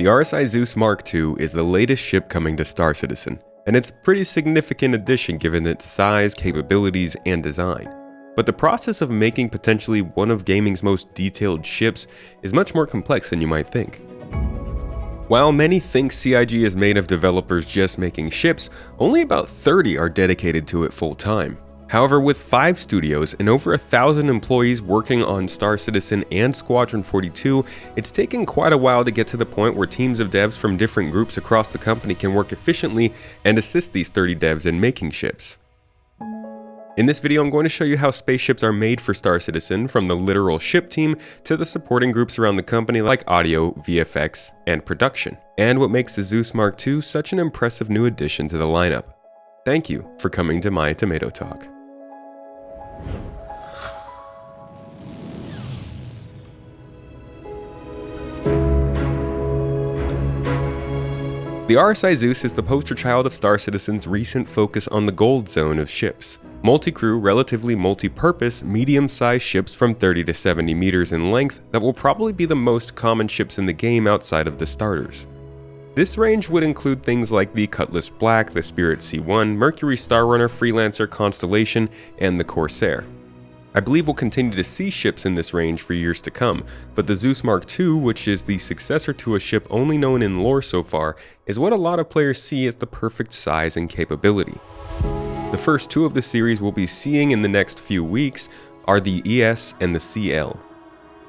The RSI Zeus Mk2 is the latest ship coming to Star Citizen, and it's a pretty significant addition given its size, capabilities, and design. But the process of making potentially one of gaming's most detailed ships is much more complex than you might think. While many think CIG is made of developers just making ships, only about 30 are dedicated to it full-time. However, with 5 studios and over 1,000 employees working on Star Citizen and Squadron 42, it's taken quite a while to get to the point where teams of devs from different groups across the company can work efficiently and assist these 30 devs in making ships. In this video, I'm going to show you how spaceships are made for Star Citizen, from the literal ship team to the supporting groups around the company like audio, VFX, and production, and what makes the Zeus Mk2 such an impressive new addition to the lineup. Thank you for coming to my Tomato Talk. The RSI Zeus is the poster child of Star Citizen's recent focus on the gold zone of ships. Multi-crew, relatively multi-purpose, medium-sized ships from 30 to 70 meters in length that will probably be the most common ships in the game outside of the starters. This range would include things like the Cutlass Black, the Spirit C1, Mercury Starrunner, Freelancer, Constellation, and the Corsair. I believe we'll continue to see ships in this range for years to come, but the Zeus Mk2, which is the successor to a ship only known in lore so far, is what a lot of players see as the perfect size and capability. The first 2 of the series we'll be seeing in the next few weeks are the ES and the CL.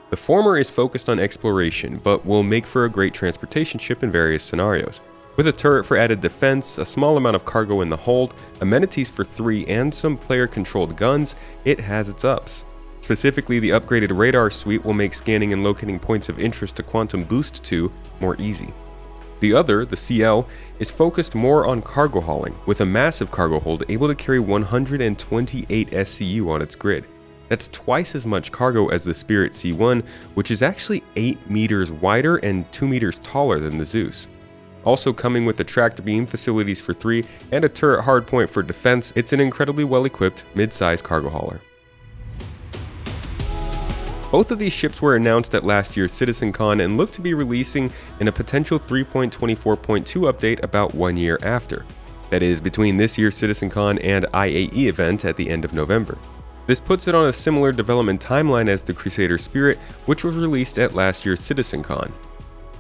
The former is focused on exploration, but will make for a great transportation ship in various scenarios. With a turret for added defense, a small amount of cargo in the hold, amenities for 3, and some player-controlled guns, it has its ups. Specifically, the upgraded radar suite will make scanning and locating points of interest to Quantum Boost 2 more easy. The other, the CL, is focused more on cargo hauling, with a massive cargo hold able to carry 128 SCU on its grid. That's twice as much cargo as the Spirit C1, which is actually 8 meters wider and 2 meters taller than the Zeus. Also coming with a tracked beam facilities for 3 and a turret hardpoint for defense, it's an incredibly well-equipped mid-size cargo hauler. Both of these ships were announced at last year's CitizenCon and look to be releasing in a potential 3.24.2 update about 1 year after. That is, between this year's CitizenCon and IAE event at the end of November. This puts it on a similar development timeline as the Crusader Spirit, which was released at last year's CitizenCon.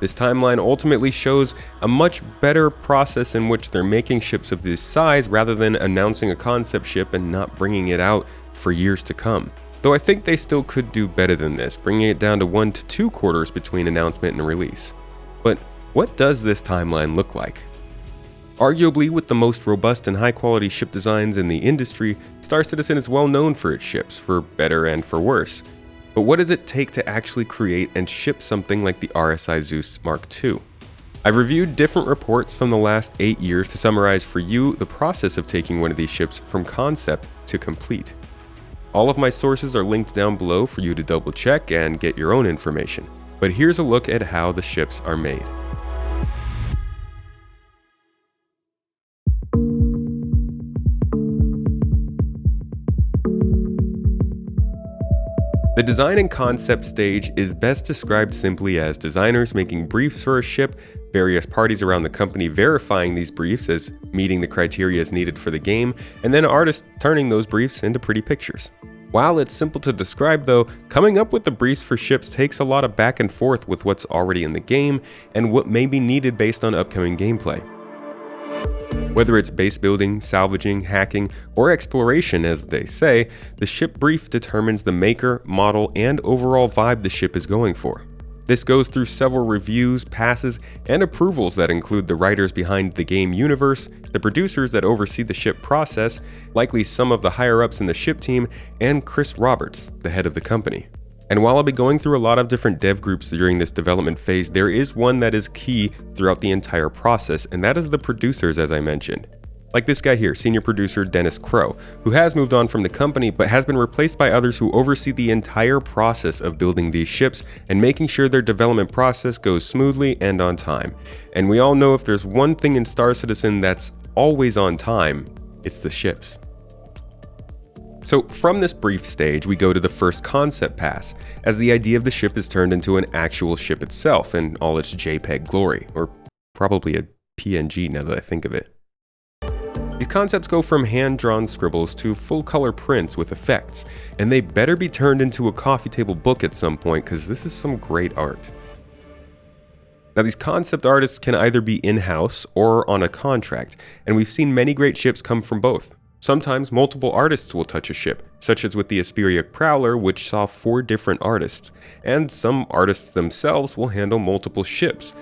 This timeline ultimately shows a much better process in which they're making ships of this size rather than announcing a concept ship and not bringing it out for years to come. Though I think they still could do better than this, bringing it down to 1 to 2 quarters between announcement and release. But what does this timeline look like? Arguably, with the most robust and high-quality ship designs in the industry, Star Citizen is well known for its ships, for better and for worse. But what does it take to actually create and ship something like the RSI Zeus Mk2? I've reviewed different reports from the last 8 years to summarize for you the process of taking one of these ships from concept to complete. All of my sources are linked down below for you to double check and get your own information. But here's a look at how the ships are made. The design and concept stage is best described simply as designers making briefs for a ship, various parties around the company verifying these briefs as meeting the criteria as needed for the game, and then artists turning those briefs into pretty pictures. While it's simple to describe though, coming up with the briefs for ships takes a lot of back and forth with what's already in the game and what may be needed based on upcoming gameplay. Whether it's base building, salvaging, hacking, or exploration as they say, the ship brief determines the maker, model, and overall vibe the ship is going for. This goes through several reviews, passes, and approvals that include the writers behind the game universe, the producers that oversee the ship process, likely some of the higher-ups in the ship team, and Chris Roberts, the head of the company. And while I'll be going through a lot of different dev groups during this development phase, there is one that is key throughout the entire process, and that is the producers, as I mentioned. Like this guy here, senior producer Dennis Crow, who has moved on from the company but has been replaced by others who oversee the entire process of building these ships and making sure their development process goes smoothly and on time. And we all know if there's one thing in Star Citizen that's always on time, it's the ships. So from this brief stage, we go to the first concept pass, as the idea of the ship is turned into an actual ship itself in all its JPEG glory, or probably a PNG now that I think of it. These concepts go from hand-drawn scribbles to full-color prints with effects, and they better be turned into a coffee table book at some point because this is some great art. Now these concept artists can either be in-house or on a contract, and we've seen many great ships come from both. Sometimes multiple artists will touch a ship, such as with the Asperia Prowler, which saw 4 different artists, and some artists themselves will handle multiple ships.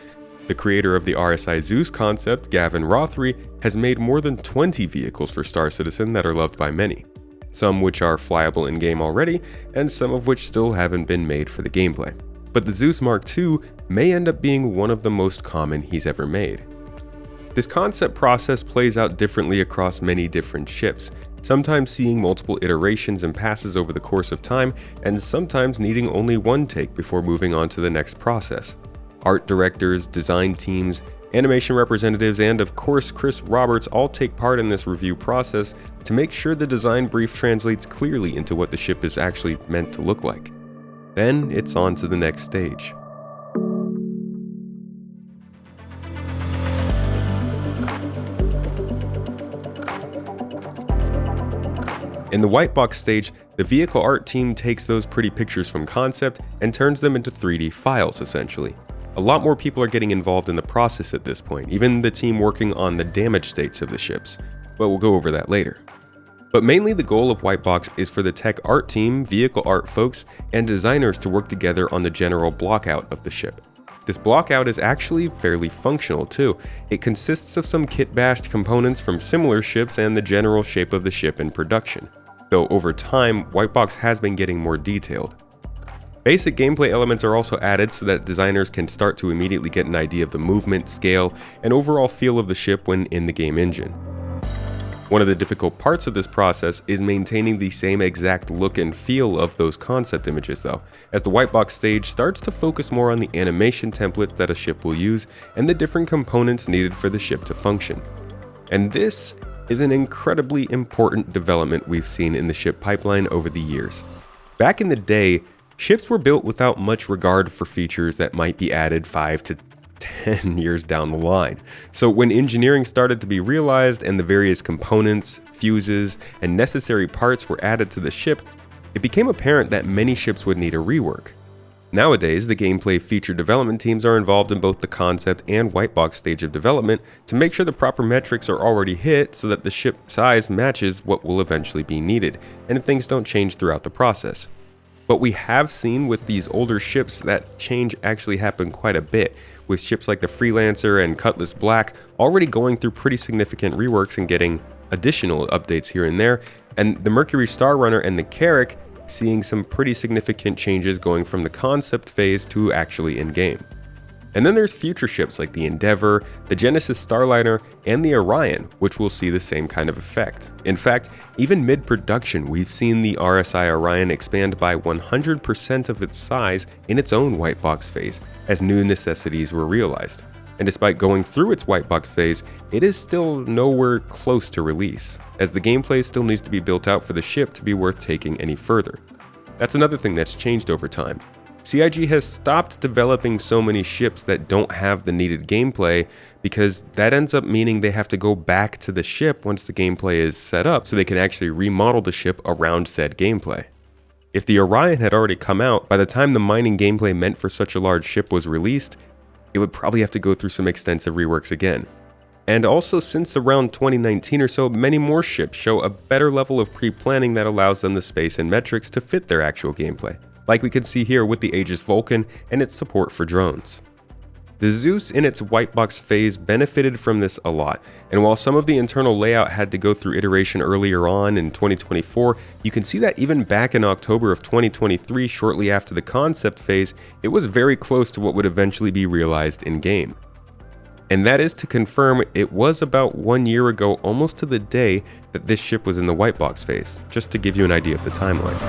The creator of the RSI Zeus concept, Gavin Rothery, has made more than 20 vehicles for Star Citizen that are loved by many, some which are flyable in-game already, and some of which still haven't been made for the gameplay. But the Zeus Mk2 may end up being one of the most common he's ever made. This concept process plays out differently across many different ships, sometimes seeing multiple iterations and passes over the course of time, and sometimes needing only one take before moving on to the next process. Art directors, design teams, animation representatives, and of course Chris Roberts all take part in this review process to make sure the design brief translates clearly into what the ship is actually meant to look like. Then it's on to the next stage. In the Whitebox stage, the vehicle art team takes those pretty pictures from concept and turns them into 3D files essentially. A lot more people are getting involved in the process at this point, even the team working on the damage states of the ships, but we'll go over that later. But mainly the goal of Whitebox is for the tech art team, vehicle art folks, and designers to work together on the general blockout of the ship. This blockout is actually fairly functional too. It consists of some kit-bashed components from similar ships and the general shape of the ship in production, though over time, Whitebox has been getting more detailed. Basic gameplay elements are also added so that designers can start to immediately get an idea of the movement, scale, and overall feel of the ship when in the game engine. One of the difficult parts of this process is maintaining the same exact look and feel of those concept images though, as the Whitebox stage starts to focus more on the animation templates that a ship will use and the different components needed for the ship to function. And this is an incredibly important development we've seen in the ship pipeline over the years. Back in the day, ships were built without much regard for features that might be added 5 to 10 years down the line. So when engineering started to be realized and the various components, fuses, and necessary parts were added to the ship, it became apparent that many ships would need a rework. Nowadays, the gameplay feature development teams are involved in both the concept and Whitebox stage of development to make sure the proper metrics are already hit so that the ship size matches what will eventually be needed, and things don't change throughout the process. But we have seen with these older ships that change actually happen quite a bit, with ships like the Freelancer and Cutlass Black already going through pretty significant reworks and getting additional updates here and there, and the Mercury Star Runner and the Carrack seeing some pretty significant changes going from the concept phase to actually in-game. And then there's future ships like the Endeavour, the Genesis Starliner, and the Orion, which will see the same kind of effect. In fact, even mid-production, we've seen the RSI Orion expand by 100% of its size in its own Whitebox phase, as new necessities were realized. And despite going through its Whitebox phase, it is still nowhere close to release, as the gameplay still needs to be built out for the ship to be worth taking any further. That's another thing that's changed over time. CIG has stopped developing so many ships that don't have the needed gameplay because that ends up meaning they have to go back to the ship once the gameplay is set up so they can actually remodel the ship around said gameplay. If the Orion had already come out, by the time the mining gameplay meant for such a large ship was released, it would probably have to go through some extensive reworks again. And also since around 2019 or so, many more ships show a better level of pre-planning that allows them the space and metrics to fit their actual gameplay, like we can see here with the Aegis Vulcan and its support for drones. The Zeus in its Whitebox phase benefited from this a lot, and while some of the internal layout had to go through iteration earlier on in 2024, you can see that even back in October of 2023, shortly after the concept phase, it was very close to what would eventually be realized in-game. And that is to confirm it was about 1 year ago, almost to the day, that this ship was in the Whitebox phase, just to give you an idea of the timeline.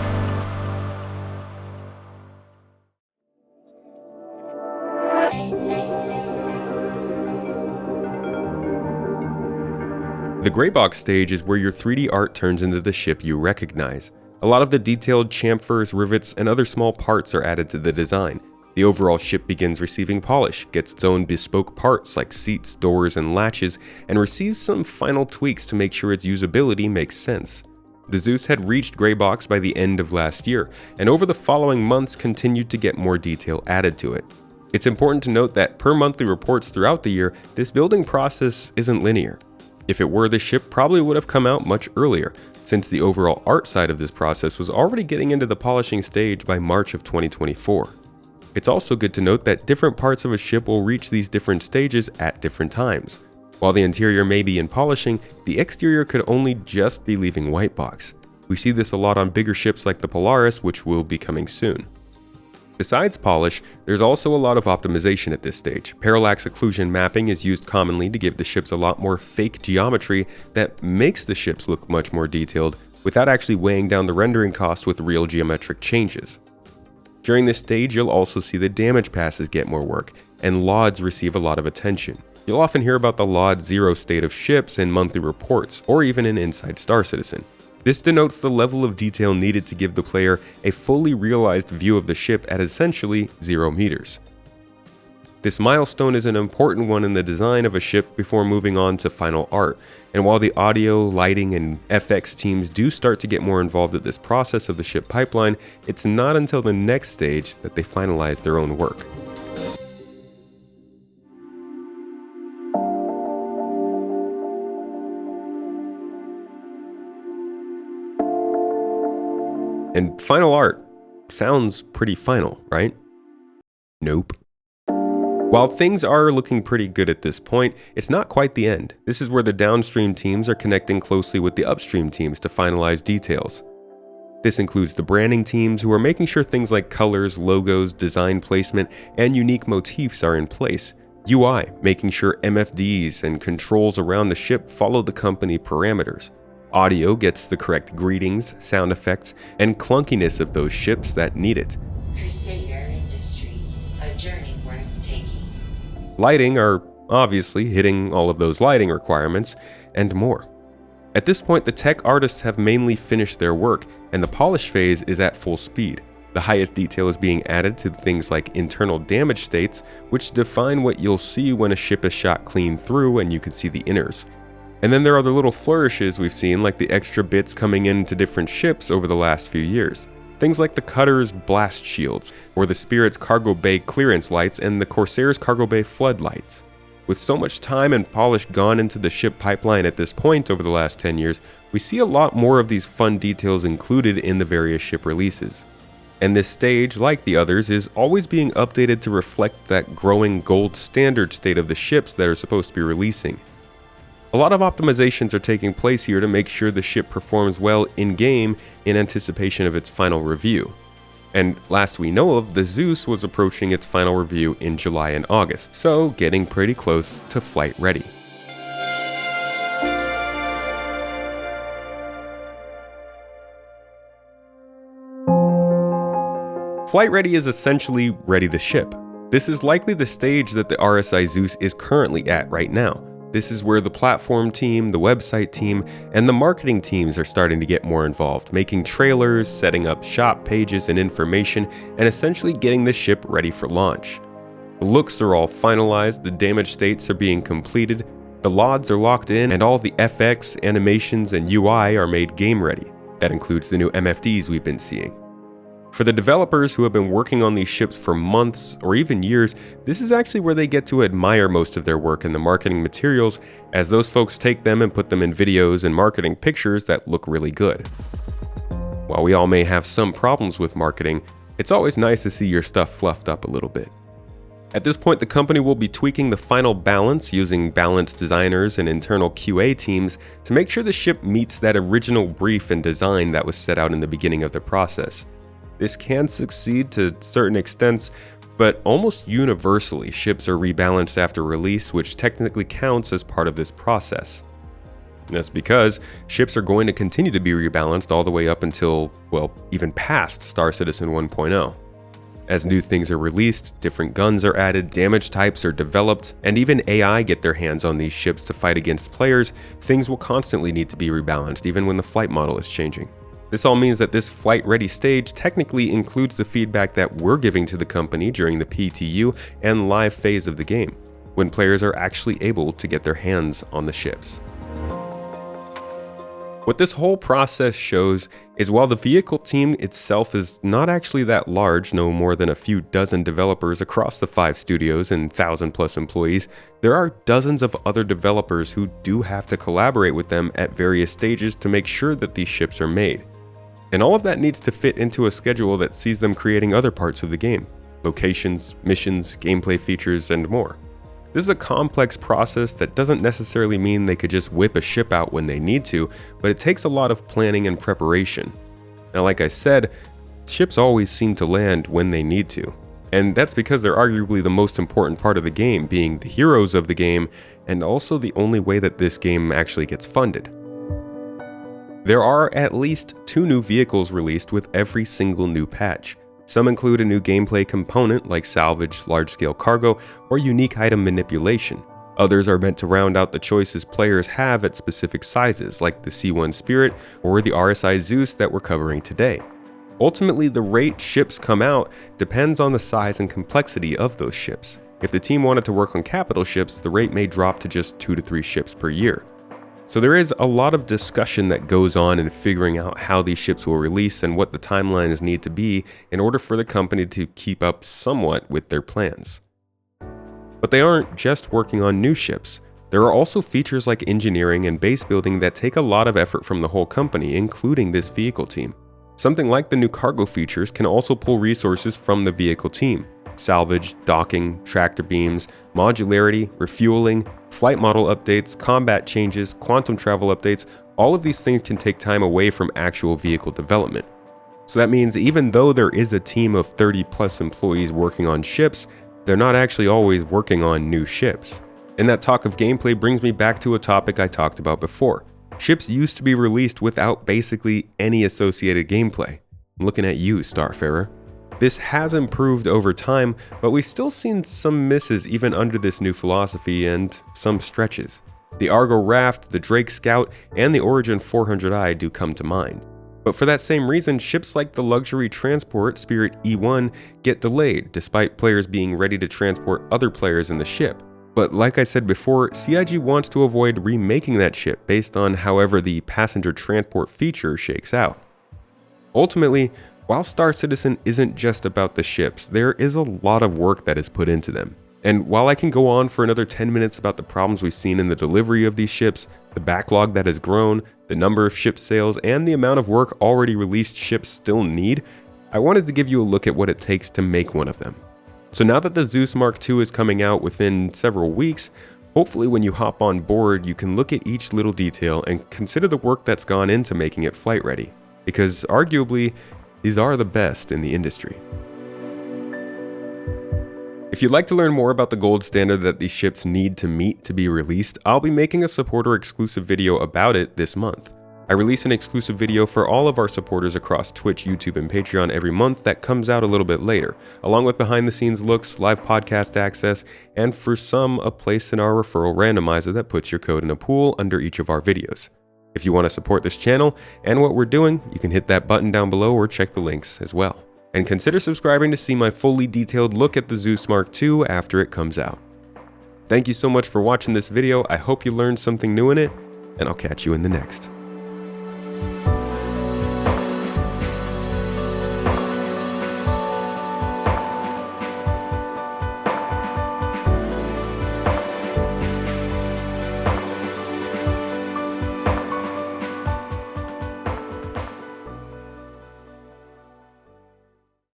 The Greybox stage is where your 3D art turns into the ship you recognize. A lot of the detailed chamfers, rivets, and other small parts are added to the design. The overall ship begins receiving polish, gets its own bespoke parts like seats, doors, and latches, and receives some final tweaks to make sure its usability makes sense. The Zeus had reached Greybox by the end of last year, and over the following months continued to get more detail added to it. It's important to note that per monthly reports throughout the year, this building process isn't linear. If it were, the ship probably would have come out much earlier, since the overall art side of this process was already getting into the polishing stage by March of 2024. It's also good to note that different parts of a ship will reach these different stages at different times. While the interior may be in polishing, the exterior could only just be leaving Whitebox. We see this a lot on bigger ships like the Polaris, which will be coming soon. Besides polish, there's also a lot of optimization at this stage. Parallax occlusion mapping is used commonly to give the ships a lot more fake geometry that makes the ships look much more detailed without actually weighing down the rendering cost with real geometric changes. During this stage, you'll also see the damage passes get more work, and LODs receive a lot of attention. You'll often hear about the LOD 0 state of ships in monthly reports, or even in Inside Star Citizen. This denotes the level of detail needed to give the player a fully realized view of the ship at essentially 0 meters. This milestone is an important one in the design of a ship before moving on to final art, and while the audio, lighting, and FX teams do start to get more involved at this process of the ship pipeline, it's not until the next stage that they finalize their own work. And final art sounds pretty final, right? Nope. While things are looking pretty good at this point, it's not quite the end. This is where the downstream teams are connecting closely with the upstream teams to finalize details. This includes the branding teams who are making sure things like colors, logos, design placement, and unique motifs are in place. UI, making sure MFDs and controls around the ship follow the company parameters. Audio gets the correct greetings, sound effects, and clunkiness of those ships that need it. Crusader Industries, a journey worth taking. Lighting are obviously hitting all of those lighting requirements, and more. At this point, the tech artists have mainly finished their work, and the polish phase is at full speed. The highest detail is being added to things like internal damage states, which define what you'll see when a ship is shot clean through and you can see the inners. And then there are the little flourishes we've seen, like the extra bits coming into different ships over the last few years. Things like the Cutter's blast shields, or the Spirit's cargo bay clearance lights, and the Corsair's cargo bay floodlights. With so much time and polish gone into the ship pipeline at this point over the last 10 years, we see a lot more of these fun details included in the various ship releases. And this stage, like the others, is always being updated to reflect that growing gold standard state of the ships that are supposed to be releasing. A lot of optimizations are taking place here to make sure the ship performs well in-game in anticipation of its final review. And last we know of, the Zeus was approaching its final review in July and August, so getting pretty close to flight ready. Flight ready is essentially ready to ship. This is likely the stage that the RSI Zeus is currently at right now. This is where the platform team, the website team, and the marketing teams are starting to get more involved, making trailers, setting up shop pages and information, and essentially getting the ship ready for launch. The looks are all finalized, the damage states are being completed, the LODs are locked in, and all the FX, animations, and UI are made game ready. That includes the new MFDs we've been seeing. For the developers who have been working on these ships for months or even years, this is actually where they get to admire most of their work in the marketing materials, as those folks take them and put them in videos and marketing pictures that look really good. While we all may have some problems with marketing, it's always nice to see your stuff fluffed up a little bit. At this point, the company will be tweaking the final balance using balance designers and internal QA teams to make sure the ship meets that original brief and design that was set out in the beginning of the process. This can succeed to certain extents, but almost universally, ships are rebalanced after release, which technically counts as part of this process. And that's because ships are going to continue to be rebalanced all the way up until, well, even past Star Citizen 1.0. As new things are released, different guns are added, damage types are developed, and even AI get their hands on these ships to fight against players, things will constantly need to be rebalanced even when the flight model is changing. This all means that this flight-ready stage technically includes the feedback that we're giving to the company during the PTU and live phase of the game, when players are actually able to get their hands on the ships. What this whole process shows is while the vehicle team itself is not actually that large, no more than a few dozen developers across the 5 studios and 1,000+ employees, there are dozens of other developers who do have to collaborate with them at various stages to make sure that these ships are made. And all of that needs to fit into a schedule that sees them creating other parts of the game: locations, missions, gameplay features, and more. This is a complex process that doesn't necessarily mean they could just whip a ship out when they need to, but it takes a lot of planning and preparation. Now, like I said, ships always seem to land when they need to, and that's because they're arguably the most important part of the game, being the heroes of the game, and also the only way that this game actually gets funded. There are at least 2 new vehicles released with every single new patch. Some include a new gameplay component like salvage, large-scale cargo, or unique item manipulation. Others are meant to round out the choices players have at specific sizes, like the C1 Spirit or the RSI Zeus that we're covering today. Ultimately, the rate ships come out depends on the size and complexity of those ships. If the team wanted to work on capital ships, the rate may drop to just 2 to 3 ships per year. So there is a lot of discussion that goes on in figuring out how these ships will release and what the timelines need to be in order for the company to keep up somewhat with their plans. But they aren't just working on new ships. There are also features like engineering and base building that take a lot of effort from the whole company, including this vehicle team. Something like the new cargo features can also pull resources from the vehicle team. Salvage, docking, tractor beams, modularity, refueling, flight model updates, combat changes, quantum travel updates, all of these things can take time away from actual vehicle development. So that means even though there is a team of 30+ employees working on ships, they're not actually always working on new ships. And that talk of gameplay brings me back to a topic I talked about before. Ships used to be released without basically any associated gameplay. I'm looking at you, Starfarer. This has improved over time, but we've still seen some misses even under this new philosophy and some stretches. The Argo Raft, the Drake Scout, and the Origin 400i do come to mind. But for that same reason, ships like the luxury transport Spirit E1 get delayed, despite players being ready to transport other players in the ship. But like I said before, CIG wants to avoid remaking that ship based on however the passenger transport feature shakes out. Ultimately, while Star Citizen isn't just about the ships, there is a lot of work that is put into them. And while I can go on for another 10 minutes about the problems we've seen in the delivery of these ships, the backlog that has grown, the number of ship sales, and the amount of work already released ships still need, I wanted to give you a look at what it takes to make one of them. So now that the Zeus Mk2 is coming out within several weeks, hopefully when you hop on board, you can look at each little detail and consider the work that's gone into making it flight ready. Because arguably, these are the best in the industry. If you'd like to learn more about the gold standard that these ships need to meet to be released, I'll be making a supporter exclusive video about it this month. I release an exclusive video for all of our supporters across Twitch, YouTube, and Patreon every month that comes out a little bit later, along with behind the scenes looks, live podcast access, and for some, a place in our referral randomizer that puts your code in a pool under each of our videos. If you want to support this channel and what we're doing, you can hit that button down below or check the links as well. And consider subscribing to see my fully detailed look at the Zeus Mk2 after it comes out. Thank you so much for watching this video. I hope you learned something new in it, and I'll catch you in the next.